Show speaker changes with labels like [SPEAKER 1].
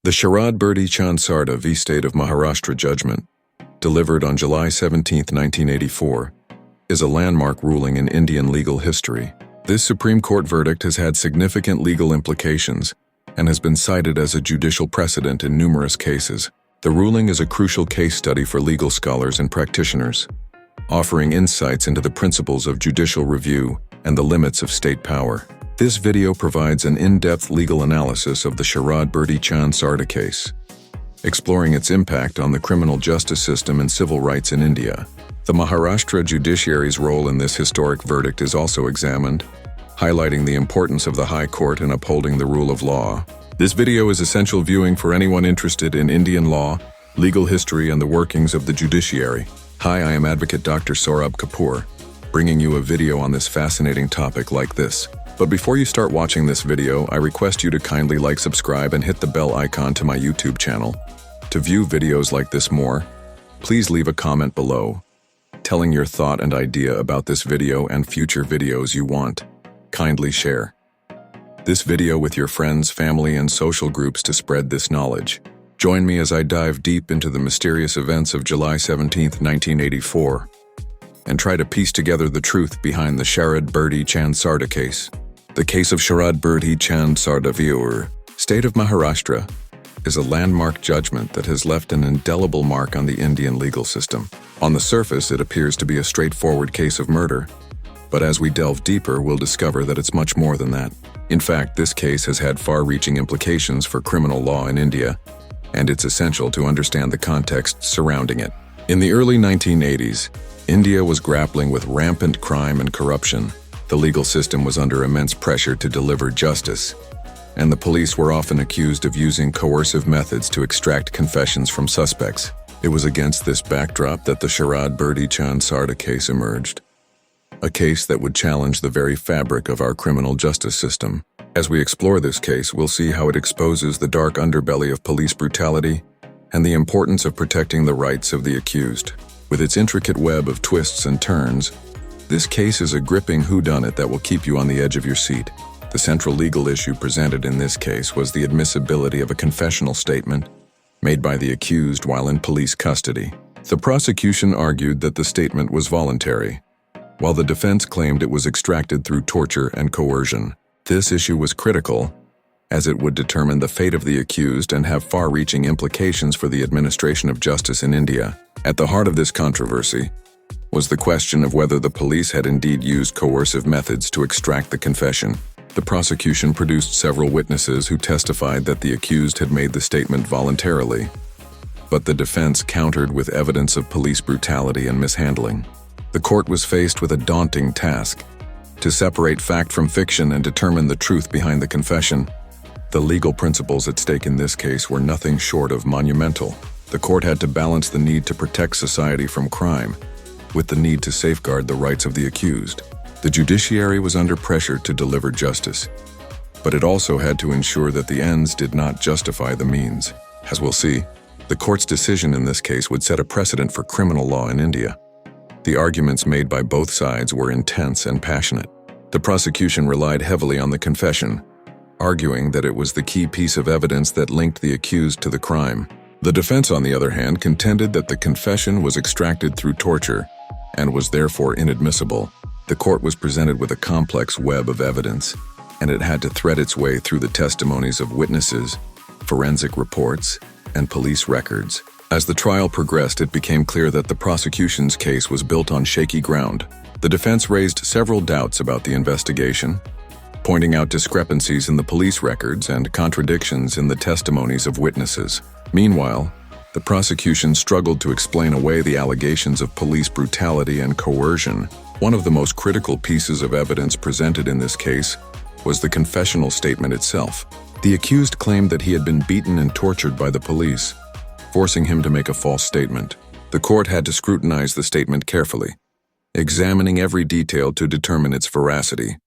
[SPEAKER 1] The Sharad Birdhi Chand Sarda v. State of Maharashtra judgment, delivered on July 17, 1984, is a landmark ruling in Indian legal history. This Supreme Court verdict has had significant legal implications and has been cited as a judicial precedent in numerous cases. The ruling is a crucial case study for legal scholars and practitioners, offering insights into the principles of judicial review and the limits of state power. This video provides an in-depth legal analysis of the Sharad Birdhi Chand Sarda case, exploring its impact on the criminal justice system and civil rights in India. The Maharashtra judiciary's role in this historic verdict is also examined, highlighting the importance of the High Court in upholding the rule of law. This video is essential viewing for anyone interested in Indian law, legal history, and the workings of the judiciary. Hi, I am Advocate Dr. Saurabh Kapoor, bringing you a video on this fascinating topic like this. But before you start watching this video, I request you to kindly like, subscribe, and hit the bell icon to my YouTube channel. To view videos like this more, please leave a comment below, telling your thought and idea about this video and future videos you want. Kindly share this video with your friends, family, and social groups to spread this knowledge. Join me as I dive deep into the mysterious events of July 17, 1984, and try to piece together the truth behind the Sharad Birdhi Chand Sarda case. The case of Sharad Birdhi Chand Sarda v. State of Maharashtra is a landmark judgment that has left an indelible mark on the Indian legal system. On the surface, it appears to be a straightforward case of murder, but as we delve deeper, we'll discover that it's much more than that. In fact, this case has had far-reaching implications for criminal law in India, and it's essential to understand the context surrounding it. In the early 1980s, India was grappling with rampant crime and corruption. The legal system was under immense pressure to deliver justice, and the police were often accused of using coercive methods to extract confessions from suspects. It was against this backdrop that the Sharad Birdhi Chand Sarda case emerged, a case that would challenge the very fabric of our criminal justice system. As we explore this case, we'll see how it exposes the dark underbelly of police brutality and the importance of protecting the rights of the accused. With its intricate web of twists and turns, this case is a gripping whodunit that will keep you on the edge of your seat. The central legal issue presented in this case was the admissibility of a confessional statement made by the accused while in police custody. The prosecution argued that the statement was voluntary, while the defense claimed it was extracted through torture and coercion. This issue was critical, as it would determine the fate of the accused and have far-reaching implications for the administration of justice in India. At the heart of this controversy was the question of whether the police had indeed used coercive methods to extract the confession. The prosecution produced several witnesses who testified that the accused had made the statement voluntarily, but the defense countered with evidence of police brutality and mishandling. The court was faced with a daunting task: to separate fact from fiction and determine the truth behind the confession. The legal principles at stake in this case were nothing short of monumental. The court had to balance the need to protect society from crime with the need to safeguard the rights of the accused. The judiciary was under pressure to deliver justice, but it also had to ensure that the ends did not justify the means. As we'll see, the court's decision in this case would set a precedent for criminal law in India. The arguments made by both sides were intense and passionate. The prosecution relied heavily on the confession, arguing that it was the key piece of evidence that linked the accused to the crime. The defense, on the other hand, contended that the confession was extracted through torture and was therefore inadmissible. The court was presented with a complex web of evidence, and it had to thread its way through the testimonies of witnesses, forensic reports, and police records. As the trial progressed, it became clear that the prosecution's case was built on shaky ground. The defense raised several doubts about the investigation, pointing out discrepancies in the police records and contradictions in the testimonies of witnesses. Meanwhile, the prosecution struggled to explain away the allegations of police brutality and coercion. One of the most critical pieces of evidence presented in this case was the confessional statement itself. The accused claimed that he had been beaten and tortured by the police, forcing him to make a false statement. The court had to scrutinize the statement carefully, examining every detail to determine its veracity.